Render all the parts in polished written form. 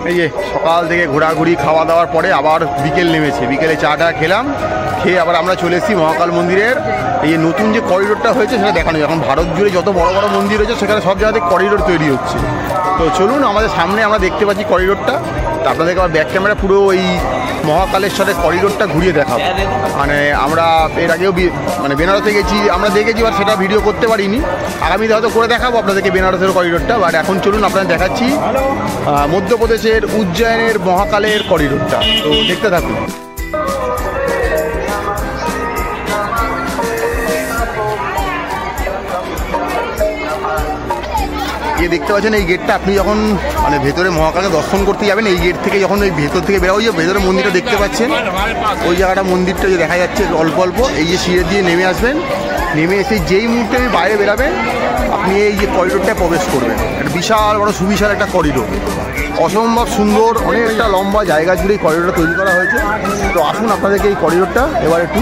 এই যে সকাল থেকে ঘোরাঘুরি খাওয়া দাওয়ার পরে আবার বিকেল নেমেছে, বিকেলে চাটা খেলাম, খেয়ে আবার আমরা চলে এসেছি মহাকাল মন্দিরের এই যে নতুন যে করিডোরটা হয়েছে সেটা দেখানো যায়। এখন ভারত জুড়ে যত বড় বড় মন্দির রয়েছে সেখানে সব জায়গাতে করিডোর তৈরি হচ্ছে। তো চলুন, আমাদের সামনে আমরা দেখতে পাচ্ছি করিডোরটা, তো আপনাদেরকে আবার ব্যাক ক্যামেরা পুরো ওই মহাকালেশ্বরের করিডোরটা ঘুরিয়ে দেখাবো। মানে আমরা এর আগেও মানে বেনারসে গেছি, আমরা দেখেছি, আর সেটা ভিডিও করতে পারিনি। আগামীতে হয়তো করে দেখাবো আপনাদেরকে বেনারসের করিডোরটা। বাট এখন চলুন আপনাদের দেখাচ্ছি মধ্যপ্রদেশের উজ্জয়নের মহাকালের করিডোরটা, তো দেখতে থাকুন। দেখতে পাচ্ছেন এই গেটটা, আপনি যখন মানে ভেতরে মহাকালকে দর্শন করতে যাবেন এই গেট থেকে, যখন ওই ভেতর থেকে বেরো, ওই যে ভেতরে মন্দিরটা দেখতে পাচ্ছেন, ওই জায়গাটা মন্দিরটা যে দেখা যাচ্ছে অল্প অল্প, এই যে সিঁড়ি দিয়ে নেমে আসবেন, নেমে এসে যেই মুহূর্তে বাইরে বেরাবেন আপনি এই যে করিডোরটায় প্রবেশ করবেন। একটা বিশাল বড় সুবিশাল একটা করিডোর, অসম্ভব সুন্দর, অনেকটা লম্বা জায়গা জুড়ে এই করিডোরটা তৈরি করা হয়েছে। তো আসুন আপনাদেরকে এই করিডোরটা এবার একটু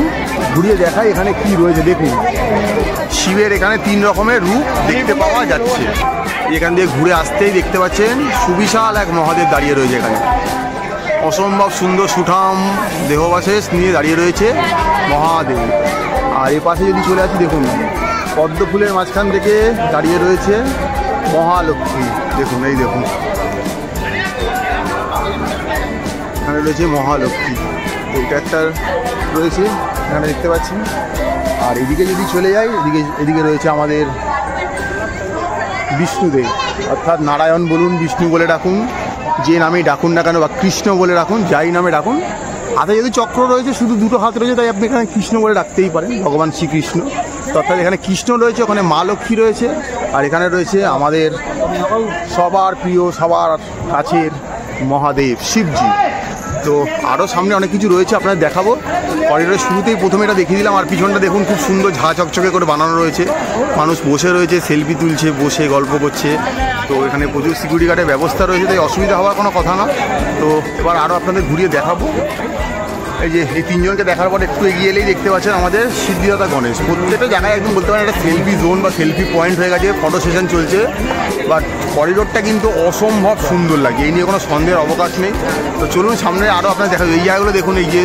ঘুরিয়ে দেখাই এখানে কি রয়েছে। দেখুন, শিবের এখানে 3 রকমের রূপ দেখতে পাওয়া যাচ্ছে। এখান দিয়ে ঘুরে আসতেই দেখতে পাচ্ছেন সুবিশাল এক মহাদেব দাঁড়িয়ে রয়েছে এখানে, অসম্ভব সুন্দর সুঠাম দেহবাশেষ নিয়ে দাঁড়িয়ে রয়েছে মহাদেব। আর এ পাশে যদি চলে আসি, দেখুন পদ্ম ফুলের মাঝখান থেকে দাঁড়িয়ে রয়েছে মহালক্ষ্মী। দেখুন, এই দেখুন এখানে রয়েছে মহালক্ষ্মী, এইটা একটা রয়েছে এখানে দেখতে পাচ্ছেন। আর এদিকে যদি চলে যাই, এদিকে রয়েছে আমাদের বিষ্ণুদেব, অর্থাৎ নারায়ণ বলুন, বিষ্ণু বলে ডাকুন, যে নামেই ডাকুন না কেন, বা কৃষ্ণ বলে ডাকুন, যাই নামে ডাকুন। হাতে যদি চক্র রয়েছে, শুধু 2টো হাত রয়েছে, তাই আপনি এখানে কৃষ্ণ বলে ডাকতেই পারেন, ভগবান শ্রীকৃষ্ণ। তো অর্থাৎ এখানে কৃষ্ণ রয়েছে, ওখানে মা লক্ষ্মী রয়েছে, আর এখানে রয়েছে আমাদের সবার প্রিয়, সবার কাছের মহাদেব শিবজি। তো আরও সামনে অনেক কিছু রয়েছে, আপনাদের দেখাবো। করিডোরের শুরুতেই প্রথমে এটা দেখিয়ে দিলাম। আর পিছনটা দেখুন, খুব সুন্দর ঝা চকচকে করে বানানো রয়েছে, মানুষ বসে রয়েছে, সেলফি তুলছে, বসে গল্প করছে। তো এখানে প্রচুর সিকিউরিটি গার্ডের ব্যবস্থা রয়েছে, তাই অসুবিধা হওয়ার কোনো কথা না। তো এবার আরও আপনাদের ঘুরিয়ে দেখাবো। এই যে এই 3 জনকে দেখার পর একটু এগিয়ে এলেই দেখতে পাচ্ছেন আমাদের সিদ্ধিদাতা গণেশ। প্রত্যেকটা জায়গায় একদম বলতে পারেন একটা সেলফি জোন বা সেলফি পয়েন্ট হয়ে গেছে, ফটো সেশন চলছে। বাট করিডোরটা কিন্তু অসম্ভব সুন্দর লাগে, এই নিয়ে কোনো সন্দেহের অবকাশ নেই। তো চলুন সামনে আরও আপনার দেখা যায়। এই জায়গাগুলো দেখুন, এই যে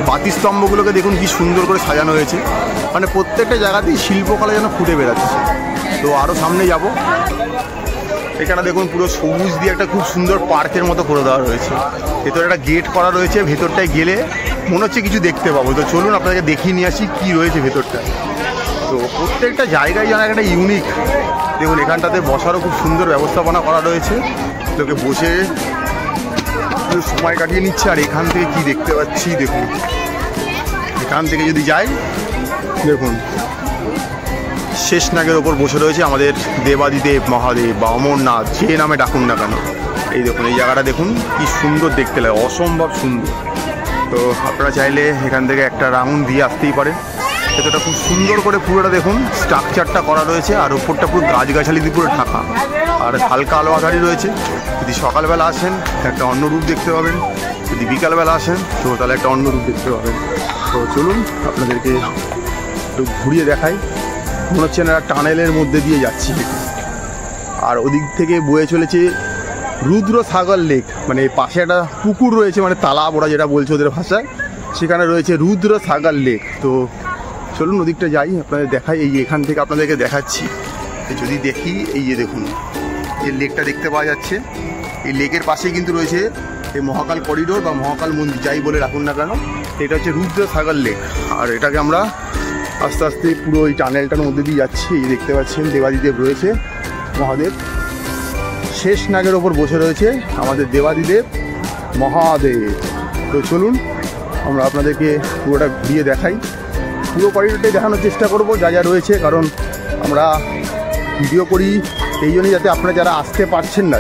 বাতিস্তম্ভগুলোকে দেখুন কি সুন্দর করে সাজানো হয়েছে, মানে প্রত্যেকটা জায়গাতেই শিল্পকলা যেন ফুটে বেড়াচ্ছে। তো আরও সামনে যাব। এখানে দেখুন পুরো সবুজ দিয়ে একটা খুব সুন্দর পার্কের মতো করে দেওয়া রয়েছে, ভেতরে একটা গেট করা রয়েছে, ভেতরটায় গেলে মনে হচ্ছে কিছু দেখতে পাবো। তো চলুন আপনাদেরকে দেখিয়ে নিয়ে আসি কী রয়েছে ভেতরটা। তো প্রত্যেকটা জায়গায় যেন একটা ইউনিক। দেখুন এখানটাতে বসারও খুব সুন্দর ব্যবস্থাপনা করা রয়েছে, লোকে বসে সময় কাটিয়ে নিচ্ছে। আর এখান থেকে কি দেখতে পাচ্ছি দেখুন, এখান থেকে যদি যাই, দেখুন শেষনাগের ওপর বসে রয়েছে আমাদের দেবাদিদেব মহাদেব বা অমরনাথ, যে নামে ডাকুন না কেন। এই দেখুন এই জায়গাটা দেখুন কি সুন্দর দেখতে লাগে, অসম্ভব সুন্দর। তো আপনারা চাইলে এখান থেকে একটা রাউন্ড দিয়ে আসতেই পারেন। সেটা খুব সুন্দর করে পুরোটা দেখুন স্ট্রাকচারটা করা রয়েছে, আর ওপরটা পুরো গাছগাছালি দিয়ে পুরো ঢাকা, আর হালকা আলো আধারি রয়েছে। যদি সকালবেলা আসেন একটা অন্য রূপ দেখতে পাবেন, যদি বিকালবেলা আসেন তো তাহলে একটা অন্য রূপ দেখতে পাবেন। তো চলুন আপনাদেরকে একটু ঘুরিয়ে দেখাই। মনে হচ্ছে না টানেলের মধ্যে দিয়ে যাচ্ছি, আর ওদিক থেকে বয়ে চলেছে রুদ্র সাগর লেক, মানে পাশে একটা পুকুর রয়েছে, মানে তালাব ওরা যেটা বলছে ওদের ভাষায়, সেখানে রয়েছে রুদ্র সাগর লেক। তো চলুন ওদিকটা যাই, আপনাদের দেখাই। এই এখান থেকে আপনাদেরকে দেখাচ্ছি, যদি দেখি এই যে দেখুন এই লেকটা দেখতে পাওয়া যাচ্ছে। এই লেকের পাশেই কিন্তু রয়েছে এই মহাকাল করিডোর বা মহাকাল মন্দির, যাই বলে রাখুন না কেন। এটা হচ্ছে রুদ্র সাগর লেক, আর এটাকে আমরা আস্তে আস্তে পুরো এই টানেলটার মধ্যে দিয়ে যাচ্ছি। এই দেখতে পাচ্ছেন দেবাদিদেব রয়েছে, মহাদেব শেষনাগের ওপর বসে রয়েছে আমাদের দেবাদিদেব মহাদেব। তো চলুন আমরা আপনাদেরকে পুরোটা ঘুরিয়ে দেখাই, পুরো করিডোরটাই দেখানোর চেষ্টা করব যা যা রয়েছে। কারণ আমরা ভিডিও করি এই জন্যই, যাতে আপনারা যারা আসতে পারছেন না,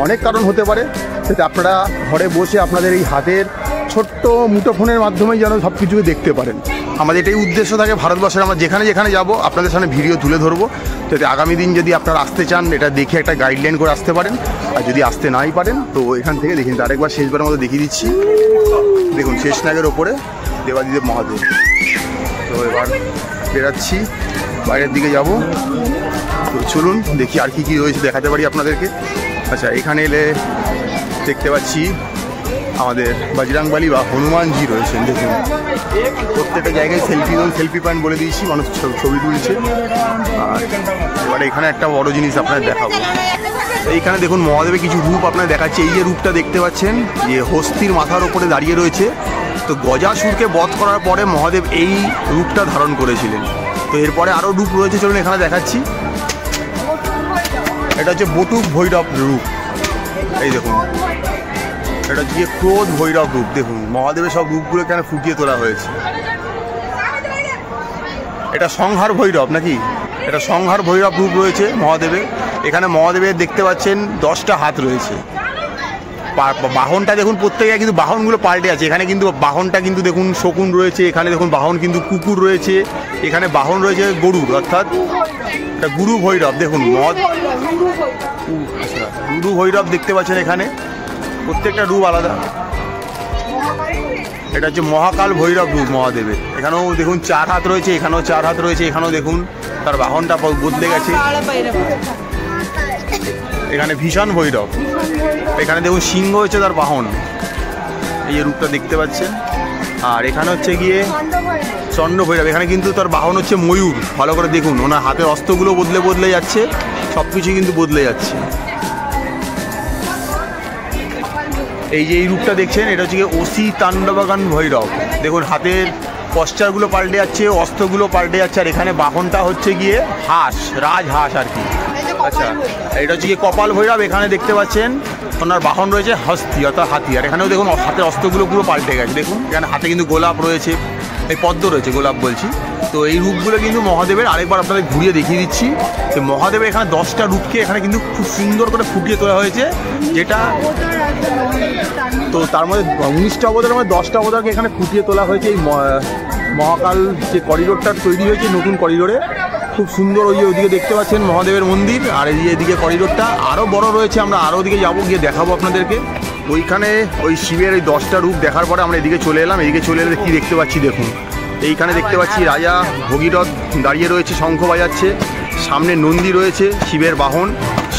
অনেক কারণ হতে পারে, যাতে আপনারা ঘরে বসে আপনাদের এই হাতের ছোট্ট মুঠোফোনের মাধ্যমেই যেন সব কিছুকে দেখতে পারেন। আমাদের এটাই উদ্দেশ্য থাকে ভারতবর্ষের, আমরা যেখানে যেখানে যাব আপনাদের সামনে ভিডিও তুলে ধরবো, যাতে আগামী দিন যদি আপনারা আসতে চান এটা দেখে একটা গাইডলাইন করে আসতে পারেন। আর যদি আসতে নাই পারেন তো এখান থেকে দেখুন, আরেকবার শেষবারের মতো দেখিয়ে দিচ্ছি। দেখুন শেষনাগের ওপরে দেবাদিদেব মহাদেব। তো এবার বেরাচ্ছি, বাইরের দিকে যাব। তো চলুন দেখি আর কি কি রয়েছে দেখাতে পারি আপনাদেরকে। আচ্ছা, এখানে এলে দেখতে পাচ্ছি আমাদের বজরংবলী বা হনুমানজি রয়েছেন। দেখুন প্রত্যেকটা জায়গায় সেলফি পয়েন্ট বলে দিয়েছি, মানুষ ছবি তুলছে। আর এবারে এখানে একটা বড় জিনিস আপনাদের দেখাবো। এইখানে দেখুন মহাদেবের কিছু রূপ আপনাদের দেখাচ্ছে। এই যে রূপটা দেখতে পাচ্ছেন, যে হস্তির মাথার ওপরে দাঁড়িয়ে রয়েছে, তো গজাসুরকে বধ করার পরে মহাদেব এই রূপটা ধারণ করেছিলেন। তো এরপরে আরও রূপ রয়েছে, চলুন এখানে দেখাচ্ছি। এটা হচ্ছে বটুক ভৈরব রূপ। এই দেখুন, এটা হচ্ছে ক্রোধ ভৈরব রূপ। দেখুন মহাদেবের সব রূপগুলো এখানে ফুটিয়ে তোলা হয়েছে। এটা সংহার ভৈরব নাকি, এটা সংহার ভৈরব রূপ রয়েছে মহাদেবের। এখানে মহাদেবের দেখতে পাচ্ছেন 10টা হাত রয়েছে। বাহনটা দেখুন, প্রত্যেকে কিন্তু বাহনগুলো পাল্টে আছে। এখানে কিন্তু বাহনটা কিন্তু দেখুন শকুন রয়েছে, এখানে দেখুন বাহন কিন্তু কুকুর রয়েছে, এখানে বাহন রয়েছে গরুর, অর্থাৎ এটা গুরু ভৈরব। দেখুন গুরু ভৈরব দেখতে পাচ্ছেন এখানে, প্রত্যেকটা রূপ আলাদা। এটা হচ্ছে মহাকাল ভৈরব রূপ মহাদেবের। এখানেও দেখুন 4 হাত রয়েছে, এখানেও 4 হাত রয়েছে, এখানেও দেখুন তার বাহনটা বদলে গেছে। এখানে ভীষণ ভৈরব, এখানে দেখুন সিংহ হচ্ছে তার বাহন, এই যে রূপটা দেখতে পাচ্ছেন। আর এখানে হচ্ছে গিয়ে চন্ড ভৈরব, এখানে কিন্তু তার বাহন হচ্ছে ময়ূর। ভালো করে দেখুন, ওনার হাতের অস্ত্রগুলো বদলে যাচ্ছে, সব কিছু কিন্তু বদলে যাচ্ছে। এই যে এই রূপটা দেখছেন, এটা হচ্ছে গিয়ে অসি তাণ্ডবাগান ভৈরব। দেখুন হাতের পশ্চারগুলো পাল্টে যাচ্ছে, অস্ত্রগুলো পাল্টে যাচ্ছে। আর এখানে বাহনটা হচ্ছে গিয়ে হাঁস, রাজহাঁস আর কি। আচ্ছা, এটা হচ্ছে গিয়ে কপাল ভৈরব। এখানে দেখতে পাচ্ছেন ওনার বাহন রয়েছে হস্তি অর্থাৎ হাতি। আর এখানেও দেখুন হাতের অস্ত্রগুলো পুরো পাল্টে গেছে। দেখুন এখানে হাতে কিন্তু গোলাপ রয়েছে, এই পদ্ম রয়েছে, গোলাপ বলছি। তো এই রূপগুলো কিন্তু মহাদেবের, আরেকবার আপনাদের ঘুরিয়ে দেখিয়ে দিচ্ছি। তো মহাদেবের এখানে 10টা রূপকে এখানে কিন্তু খুব সুন্দর করে ফুটিয়ে তোলা হয়েছে, যেটা তো তার মধ্যে 19টা অবতারের মধ্যে 10টা অবতারকে এখানে ফুটিয়ে তোলা হয়েছে। এই মহাকাল যে করিডোরটা তৈরি হয়েছে নতুন করিডোরে, খুব সুন্দর। ওইদিকে দেখতে পাচ্ছেন মহাদেবের মন্দির, আর এদিকে করিডোরটা আরও বড় রয়েছে। আমরা আরও ওদিকে যাবো, গিয়ে দেখাবো আপনাদেরকে। ওইখানে ওই শিবের এই 10টা রূপ দেখার পরে আমরা এদিকে চলে এলাম। এদিকে চলে এলে কী দেখতে পাচ্ছি দেখুন, এইখানে দেখতে পাচ্ছি রাজা ভগীরথ দাঁড়িয়ে রয়েছে, শঙ্খ বাজাচ্ছে। সামনে নন্দী রয়েছে, শিবের বাহন।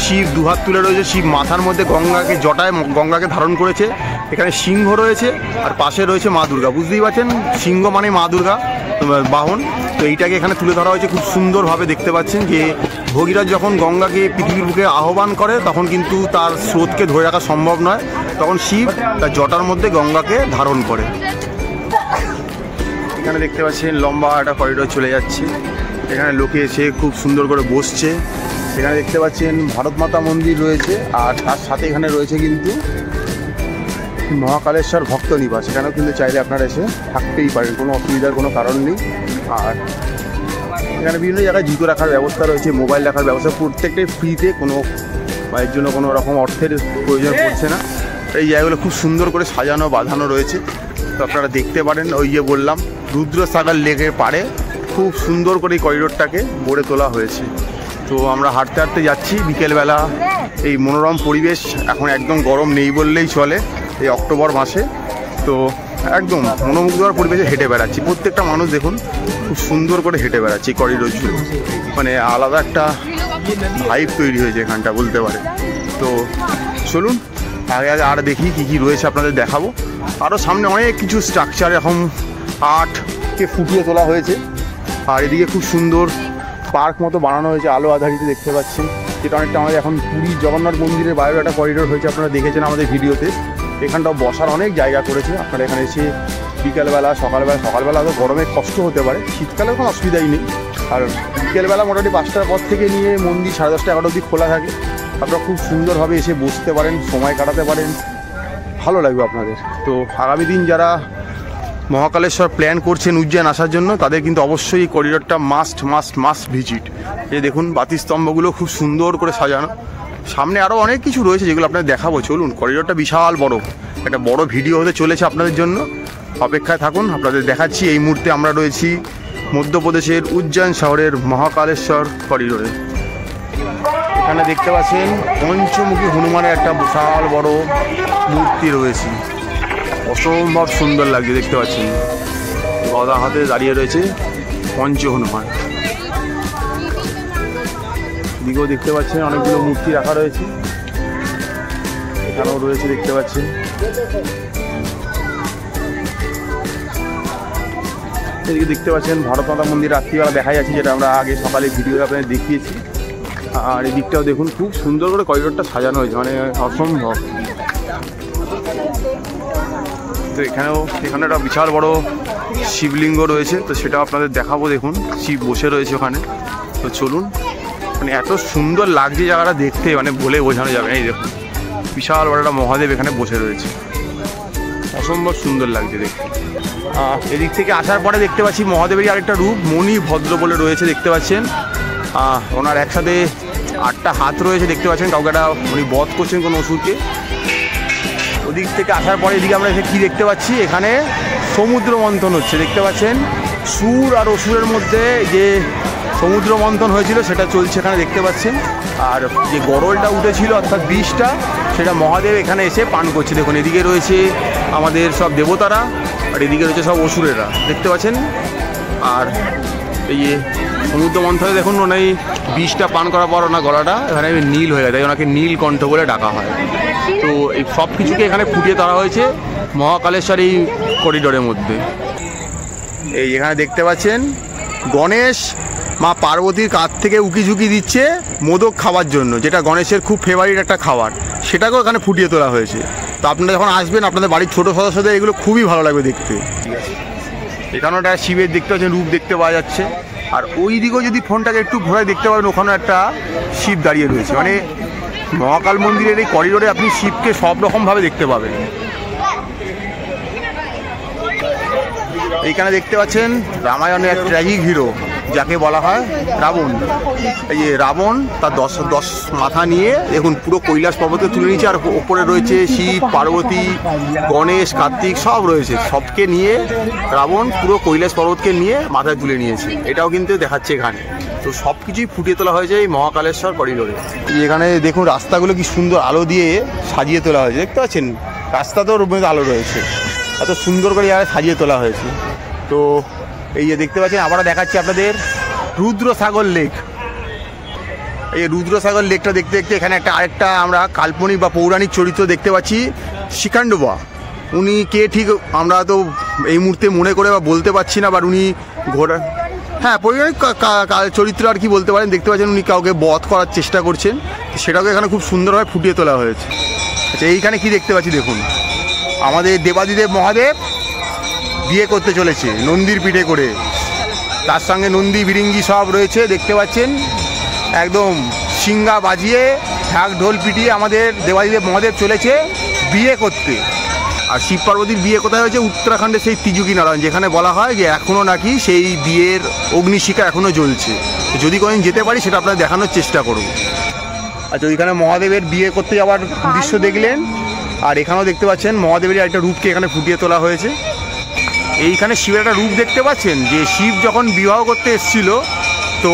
শিব দুহাত তুলে রয়েছে, শিব মাথার মধ্যে গঙ্গাকে, জটায় গঙ্গাকে ধারণ করেছে। এখানে সিংহ রয়েছে, আর পাশে রয়েছে মা দুর্গা। বুঝতেই পারছেন, সিংহ মানে মা দুর্গা বাহন। তো এইটাকে এখানে তুলে ধরা হয়েছে খুব সুন্দরভাবে। দেখতে পাচ্ছেন যে ভগীরথ যখন গঙ্গাকে পৃথিবীর বুকে আহ্বান করে, তখন কিন্তু তার স্রোতকে ধরে রাখা সম্ভব নয়, তখন শিব তার জটার মধ্যে গঙ্গাকে ধারণ করে। এখানে দেখতে পাচ্ছেন লম্বা একটা করিডোর চলে যাচ্ছে, এখানে লোকে এসে খুব সুন্দর করে বসছে। এখানে দেখতে পাচ্ছেন ভারত মাতা মন্দির রয়েছে, আর তার সাথে এখানে রয়েছে কিন্তু মহাকালেশ্বর ভক্ত নিবাস। এখানেও কিন্তু চাইলে আপনারা এসে থাকতেই পারেন, কোনো অসুবিধার কোনো কারণ নেই। আর এখানে বিভিন্ন জায়গায় জুতো রাখার ব্যবস্থা রয়েছে, মোবাইল রাখার ব্যবস্থা, প্রত্যেকটাই ফ্রিতে, কোনো এর জন্য কোনো রকম অর্থের প্রয়োজন পড়ছে না। এই জায়গাগুলো খুব সুন্দর করে সাজানো বাঁধানো রয়েছে, তো আপনারা দেখতে পারেন। ওই যে বললাম রুদ্রসাগর লেকের পাড়ে খুব সুন্দর করে এই করিডোরটাকে গড়ে তোলা হয়েছে। তো আমরা হাঁটতে হাঁটতে যাচ্ছি বিকেলবেলা, এই মনোরম পরিবেশ। এখন একদম গরম নেই বললেই চলে এই অক্টোবর মাসে। তো একদম মনোমুগ্ধকর পরিবেশে হেঁটে বেড়াচ্ছি। প্রত্যেকটা মানুষ দেখুন খুব সুন্দর করে হেঁটে বেড়াচ্ছে এই করিডোর জুড়ে, মানে আলাদা একটা ভাইব তৈরি হয়েছে এখানটা বলতে পারে। তো চলুন আগে আর দেখি কী কী রয়েছে, আপনাদের দেখাবো। আরও সামনে অনেক কিছু স্ট্রাকচার এখন আর্টকে ফুটিয়ে তোলা হয়েছে। আর এদিকে খুব সুন্দর পার্ক মতো বানানো হয়েছে, আলো আধারিত দেখতে পাচ্ছেন, যেটা অনেকটা আমাদের এখন পুরী জগন্নাথ মন্দিরের বাইরে একটা করিডোর হয়েছে, আপনারা দেখেছেন আমাদের ভিডিওতে। এখানটাও বসার অনেক জায়গা করেছে, আপনারা এখানে এসে বিকেলবেলা সকালবেলা তো গরমে কষ্ট হতে পারে, শীতকালে কোনো অসুবিধাই নেই। আর বিকেলবেলা মোটামুটি 5টার পর থেকে নিয়ে মন্দির 10:30 11 অবধি খোলা থাকে। আপনারা খুব সুন্দরভাবে এসে বসতে পারেন, সময় কাটাতে পারেন, ভালো লাগবে আপনাদের। তো আগামী দিন যারা মহাকালেশ্বর প্ল্যান করছেন উজ্জয়ন আসার জন্য, তাদের কিন্তু অবশ্যই এই করিডোরটা মাস্ট ভিজিট। এই দেখুন বাতিস্তম্ভগুলো খুব সুন্দর করে সাজানো, সামনে আরও অনেক কিছু রয়েছে যেগুলো আপনাদের দেখাবো। চলুন, করিডোরটা বিশাল বড়, একটা বড় ভিডিও হতে চলেছে আপনাদের জন্য, অপেক্ষায় থাকুন, আপনাদের দেখাচ্ছি। এই মুহূর্তে আমরা রয়েছি মধ্যপ্রদেশের উজ্জয়ন শহরের মহাকালেশ্বর করিডোরে। এখানে দেখতে পাচ্ছেন পঞ্চমুখী হনুমানের একটা বিশাল বড় মূর্তি রয়েছে, অসম্ভব সুন্দর লাগছে দেখতে পাচ্ছেন। গদা হাতে দাঁড়িয়ে রয়েছে পঞ্চ হনুমান। দিকেও দেখতে পাচ্ছেন অনেকগুলো মূর্তি রাখা রয়েছে। এখানেও রয়েছে দেখতে পাচ্ছেন। এদিকে দেখতে পাচ্ছেন ভারত মাতা মন্দির রাত্রিবেলা দেখা যাচ্ছে, যেটা আমরা আগে সকালে ভিডিও আপনাদের দেখিয়েছি। আর এই দিকটাও দেখুন খুব সুন্দর করে করিডোরটা সাজানো হয়েছে, মানে অসম্ভব। তো এখানে একটা বিশাল বড় শিবলিঙ্গ রয়েছে, তো সেটাও আপনাদের দেখাবো। দেখুন শিব বসে রয়েছে ওখানে। তো চলুন, মানে এত সুন্দর লাগছে জায়গাটা দেখতে, মানে বলে বোঝানো যাবে না। এই দেখুন বিশাল বড় একটা মহাদেব এখানে বসে রয়েছে, অসম্ভব সুন্দর লাগছে দেখতে। এদিক থেকে আসার পরে দেখতে পাচ্ছি মহাদেবেরই আরেকটা রূপ মণি ভদ্র বলে রয়েছে, দেখতে পাচ্ছেন। ওনার একসাথে 8টা হাত রয়েছে দেখতে পাচ্ছেন, কাউকে একটা উনি বধ করছেন কোনো অসুরকে। ওদিক থেকে আসার পরে এদিকে আমরা এসে কী দেখতে পাচ্ছি, এখানে সমুদ্র মন্থন হচ্ছে দেখতে পাচ্ছেন। সুর আর অসুরের মধ্যে যে সমুদ্র মন্থন হয়েছিল সেটা চলছে এখানে দেখতে পাচ্ছেন। আর যে গরলটা উঠেছিল অর্থাৎ বিষটা, সেটা মহাদেব এখানে এসে পান করছে। দেখুন এদিকে রয়েছে আমাদের সব দেবতারা, আর এদিকে রয়েছে সব অসুরেরা দেখতে পাচ্ছেন। আর এই যে সমুদ্র মন্থনে দেখুন ওনাই বিষটা পান করার পর ওনার গলাটা এখানে নীল হয়ে যায়, তাই ওনাকে নীলকণ্ঠ বলে ডাকা হয়। তো এই সব কিছুকে এখানে ফুটিয়ে তোলা হয়েছে মহাকালেশ্বর এই করিডোরের মধ্যে। এই এখানে দেখতে পাচ্ছেন গণেশ মা পার্বতীর কাছ থেকে উকিঝুঁকি দিচ্ছে মোদক খাওয়ার জন্য, যেটা গণেশের খুব ফেভারিট একটা খাবার, সেটাকেও এখানে ফুটিয়ে তোলা হয়েছে। তো আপনারা যখন আসবেন আপনাদের বাড়ির ছোটো সদস্যদের এগুলো খুবই ভালো লাগবে দেখতে। এখানেও একটা শিবের দেখতে পাচ্ছেন রূপ দেখতে পাওয়া যাচ্ছে। আর ওই দিকেও যদি ফোনটাকে একটু ঘোরায় দেখতে পাবেন, ওখানেও একটা শিব দাঁড়িয়ে রয়েছে। মানে মহাকাল মন্দিরের এই করিডোরে আপনি শিবকে সব রকমভাবে দেখতে পাবেন। এইখানে দেখতে পাচ্ছেন রামায়ণের এক ট্র্যাজিক হিরো যাকে বলা হয় রাবণ। এই যে রাবণ তার 10 মাথা নিয়ে দেখুন পুরো কৈলাস পর্বতকে তুলে নিয়েছে, আর ওপরে রয়েছে শিব, পার্বতী, গণেশ, কার্তিক সব রয়েছে। সবকে নিয়ে রাবণ পুরো কৈলাস পর্বতকে নিয়ে মাথায় তুলে নিয়েছে, এটাও কিন্তু দেখাচ্ছে এখানে। তো সব কিছুই ফুটিয়ে তোলা হয়েছে এই মহাকালেশ্বর করিডোরে। এখানে দেখুন রাস্তাগুলো কি সুন্দর আলো দিয়ে সাজিয়ে তোলা হয়েছে দেখতে পাচ্ছেন। রাস্তাতেও আলো রয়েছে, এত সুন্দর করে সাজিয়ে তোলা হয়েছে। তো এই যে দেখতে পাচ্ছেন আবার দেখাচ্ছি আপনাদের রুদ্রসাগর লেক। এই রুদ্রসাগর লেকটা দেখতে দেখতে এখানে আরেকটা আমরা কাল্পনিক বা পৌরাণিক চরিত্র দেখতে পাচ্ছি, শিকান্ডবা। উনি কে ঠিক আমরা তো এই মুহূর্তে মনে করে বা বলতে পারছি না, বাট উনি ঘোড়া পৌরাণিক চরিত্র আর কি বলতে পারেন। দেখতে পাচ্ছেন উনি কাউকে বধ করার চেষ্টা করছেন, সেটাকে এখানে খুব সুন্দরভাবে ফুটিয়ে তোলা হয়েছে। আচ্ছা এইখানে কি দেখতে পাচ্ছি দেখুন, আমাদের দেবাদিদেব মহাদেব বিয়ে করতে চলেছে নন্দীর পিঠে করে, তার সঙ্গে নন্দী বিরিঙ্গি সব রয়েছে দেখতে পাচ্ছেন। একদম সিঙ্গা বাজিয়ে ঢাক ঢোল পিটিয়ে আমাদের দেবাদিদেব মহাদেব চলেছে বিয়ে করতে। আর শিব পার্বতীর বিয়ে কোথায় হয়েছে, উত্তরাখণ্ডের সেই তিজুকি নারায়ণ, যেখানে বলা হয় যে এখনও নাকি সেই বিয়ের অগ্নিশিখা এখনও জ্বলছে। যদি কোনোদিন যেতে পারি সেটা আপনাদের দেখানোর চেষ্টা করব। আচ্ছা ওইখানে মহাদেবের বিয়ে করতে যাওয়ার দৃশ্য দেখলেন। আর এখানেও দেখতে পাচ্ছেন মহাদেবের একটা রূপকে এখানে ফুটিয়ে তোলা হয়েছে। এইখানে শিবের একটা রূপ দেখতে পাচ্ছেন, যে শিব যখন বিবাহ করতে এসেছিল, তো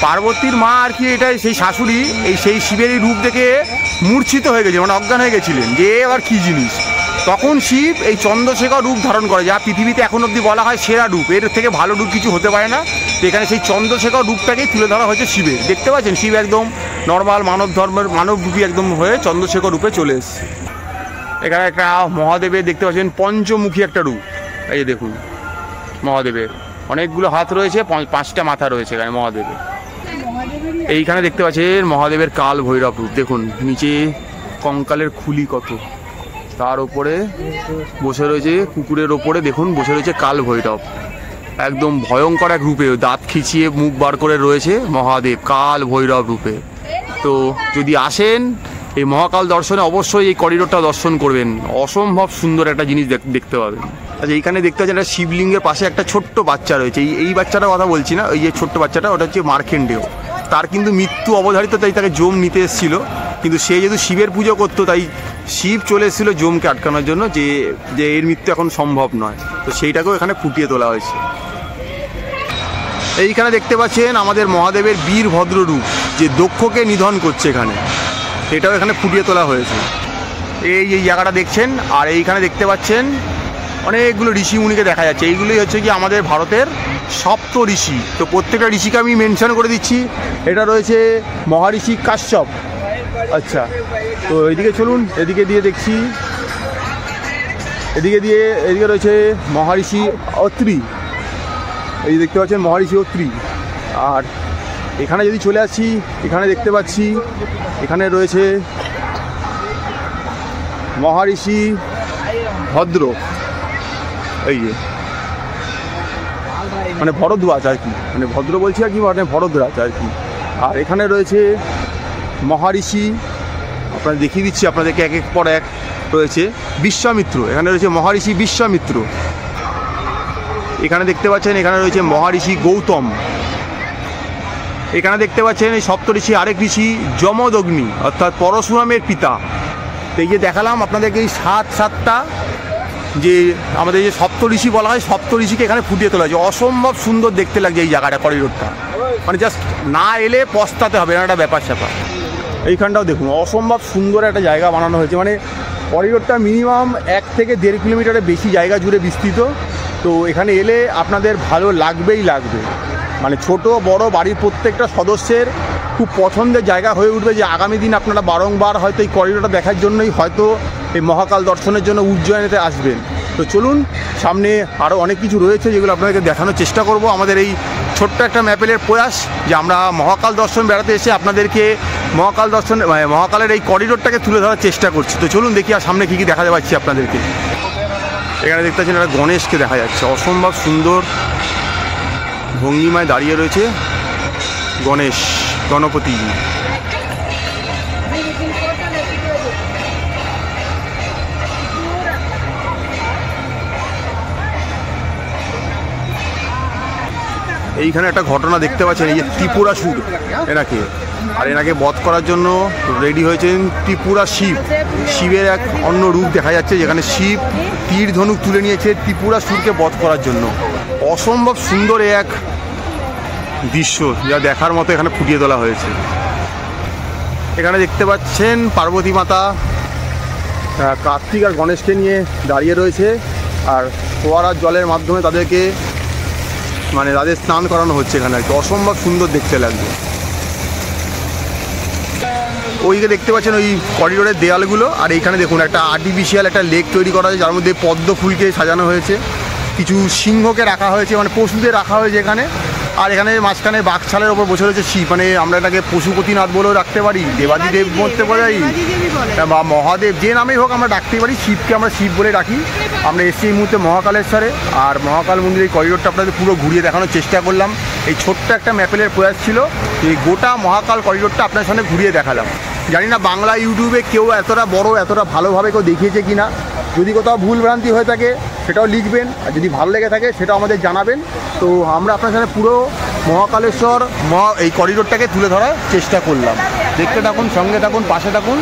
পার্বতীর মা আর কি এটাই সেই শাশুড়ি সেই শিবের এই রূপ দেখে মূর্ছিত হয়ে গেছে, মানে অজ্ঞান হয়ে গেছিলেন যে আবার কী জিনিস। তখন শিব এই চন্দ্রশেখর রূপ ধারণ করে, যা পৃথিবীতে এখন অবধি বলা হয় সেরা রূপ, এর থেকে ভালো রূপ কিছু হতে পারে না। তো এখানে সেই চন্দ্রশেখর রূপটাকেই তুলে ধরা হয়েছে শিবের। দেখতে পাচ্ছেন শিব একদম নর্মাল মানব ধর্মের মানবরূপী একদম হয়ে চন্দ্রশেখর রূপে চলে এসছে। এখানে একটা মহাদেবের দেখতে পাচ্ছেন পঞ্চমুখী একটা রূপ। এই দেখুন মহাদেবের অনেকগুলো হাত রয়েছে, 5টা মাথা রয়েছে এখানে মহাদেবের। এইখানে দেখতে পাচ্ছেন মহাদেবের কাল ভৈরব রূপ। দেখুন নিচে কঙ্কালের খুলি কত, তার ওপরে বসে রয়েছে কুকুরের ওপরে দেখুন বসে রয়েছে কাল ভৈরব, একদম ভয়ঙ্কর এক রূপে, দাঁত খিচিয়ে মুখ বার করে রয়েছে মহাদেব কাল ভৈরব রূপে। তো যদি আসেন এই মহাকাল দর্শনে অবশ্যই এই করিডোরটা দর্শন করবেন, অসম্ভব সুন্দর একটা জিনিস দেখতে পাবেন। আচ্ছা এইখানে দেখতে পাচ্ছেন একটা শিবলিঙ্গের পাশে একটা ছোট্ট বাচ্চা রয়েছে। এই বাচ্চাটার কথা বলছি না, ওই যে ছোট্ট বাচ্চাটা ওটা হচ্ছে মার্কেন্ডেয়। তার কিন্তু মৃত্যু অবধারিত, তাই তাকে যম নিতে এসেছিল, কিন্তু সে যেহেতু শিবের পুজো করতো তাই শিব চলে এসেছিলো যমকে আটকানোর জন্য, যে এর মৃত্যু এখন সম্ভব নয়। তো সেইটাকেও এখানে ফুটিয়ে তোলা হয়েছে। এইখানে দেখতে পাচ্ছেন আমাদের মহাদেবের বীরভদ্র রূপ, যে দক্ষকে নিধন করছে এখানে, এটাও এখানে ফুটিয়ে তোলা হয়েছে। এই জায়গাটা দেখছেন। আর এইখানে দেখতে পাচ্ছেন অনেকগুলো ঋষিমুনিকে দেখা যাচ্ছে। এইগুলোই হচ্ছে কি আমাদের ভারতের সপ্ত ঋষি। তো প্রত্যেকটা ঋষিকে আমি মেনশন করে দিচ্ছি। এটা রয়েছে মহাঋষি কাশ্যপ, আচ্ছা, তো এইদিকে চলুন, এদিকে দিয়ে দেখছি, এদিকে রয়েছে মহারিষি অত্রি, এই দেখতে পাচ্ছেন মহারিষি অত্রি। আর এখানে যদি চলে আসি, এখানে দেখতে পাচ্ছি এখানে রয়েছে মহারিষি ভদ্র, এই যে মানে ভরদ্বাজ আর কি, মানে ভদ্র বলছি আর কি, মানে ভরদ্বাজ আর কি। আর এখানে রয়েছে মহারিষি, আপনাদের দেখিয়ে দিচ্ছি আপনাদেরকে এক এক পর এক। রয়েছে বিশ্বামিত্র, এখানে রয়েছে মহারিষি বিশ্বামিত্র। এখানে দেখতে পাচ্ছেন এখানে রয়েছে মহারিষি গৌতম। এখানে দেখতে পাচ্ছেন এই সপ্তঋষি আরেক ঋষি যমদগ্নি, অর্থাৎ পরশুরামের পিতা। এই যে দেখালাম আপনাদেরকে এই সাতটা যে আমাদের যে সপ্তঋষি বলা হয়, সপ্তঋষিকে এখানে ফুটিয়ে তোলা হয়েছে। অসম্ভব সুন্দর দেখতে লাগছে এই জায়গাটা, করিডোরটা, মানে জাস্ট না এলে পস্তাতে হবে না, একটা ব্যাপার স্যাপার। এইখানটাও দেখুন অসম্ভব সুন্দর একটা জায়গা বানানো হয়েছে, মানে করিডোরটা মিনিমাম 1 থেকে 1.5 কিলোমিটারের বেশি জায়গা জুড়ে বিস্তৃত। তো এখানে এলে আপনাদের ভালো লাগবেই লাগবে, মানে ছোট বড় বাড়ির প্রত্যেকটা সদস্যের খুব পছন্দের জায়গা হয়ে উঠবে, যে আগামী দিন আপনারা বারংবার হয়তো এই করিডোরটা দেখার জন্যই হয়তো এই মহাকাল দর্শনের জন্য উজ্জয়িনীতে আসবেন। তো চলুন, সামনে আরও অনেক কিছু রয়েছে যেগুলো আপনাদেরকে দেখানোর চেষ্টা করব। আমাদের এই ছোট্ট একটা ম্যাপেলের প্রয়াস যে আমরা মহাকাল দর্শন বেড়াতে এসে আপনাদেরকে মহাকাল দর্শন মহাকালের এই করিডোরটাকে তুলে ধরার চেষ্টা করছি। তো চলুন দেখি আর সামনে কী কী দেখা যাচ্ছে আপনাদেরকে। এখানে দেখতে পাচ্ছেন একটা গণেশকে দেখা যাচ্ছে, অসম্ভব সুন্দর ভঙ্গিমায় দাঁড়িয়ে রয়েছে গণেশ, গণপতি। এইখানে একটা ঘটনা দেখতে পাচ্ছেন, এই যে ত্রিপুরাসুর এনাকে, আর এনাকে বধ করার জন্য রেডি হয়েছেন ত্রিপুরা শিব। শিবের এক অন্য রূপ দেখা যাচ্ছে, যেখানে শিব তীর ধনুক তুলে নিয়েছে ত্রিপুরাসুরকে বধ করার জন্য। অসম্ভব সুন্দর এক দৃশ্য, যা দেখার মতো এখানে ফুটিয়ে তোলা হয়েছে। এখানে দেখতে পাচ্ছেন পার্বতী মাতা কার্তিক আর গণেশকে নিয়ে দাঁড়িয়ে রয়েছে, আর ফোয়ারার জলের মাধ্যমে তাদেরকে মানে তাদের স্নান করানো হচ্ছে এখানে আর কি। অসম্ভব সুন্দর দেখতে লাগবে। ওইদিকে দেখতে পাচ্ছেন ওই করিডোরের দেয়ালগুলো, আর এইখানে দেখুন একটা আর্টিফিশিয়াল একটা লেক তৈরি করা হয়েছে, যার মধ্যে পদ্ম ফুলকে সাজানো হয়েছে, কিছু সিংহকে রাখা হয়েছে, মানে পশুদের রাখা হয়েছে এখানে। আর এখানে মাঝখানে বাঘছালের ওপর বসে রয়েছে শিব, মানে আমরা এটাকে পশুপতিনাথ বলেও রাখতে পারি, দেবাদিদেব বলতে পারি, বা মহাদেব, যে নামেই হোক আমরা ডাকতেই পারি। শিবকে আমরা শিব বলে রাখি। আমরা এসছি এই মুহূর্তে মহাকালেশ্বরে, আর মহাকাল মন্দিরের করিডোরটা আপনাদের পুরো ঘুরিয়ে দেখানোর চেষ্টা করলাম। এই ছোট্ট একটা ম্যাপেলের প্রয়াস ছিল, এই গোটা মহাকাল করিডোরটা আপনার সামনে ঘুরিয়ে দেখালাম। জানি না বাংলা ইউটিউবে কেউ এতটা বড় এতটা ভালোভাবে কেউ দেখিয়েছে কি না। যদি কোথাও ভুলভ্রান্তি হয়ে থাকে সেটাও লিখবেন, আর যদি ভালো লেগে থাকে সেটাও আমাদের জানাবেন। তো আমরা আপনার সামনে পুরো মহাকালেশ্বর এই করিডোরটাকে তুলে ধরার চেষ্টা করলাম। দেখতে থাকুন, সঙ্গে থাকুন, পাশে থাকুন।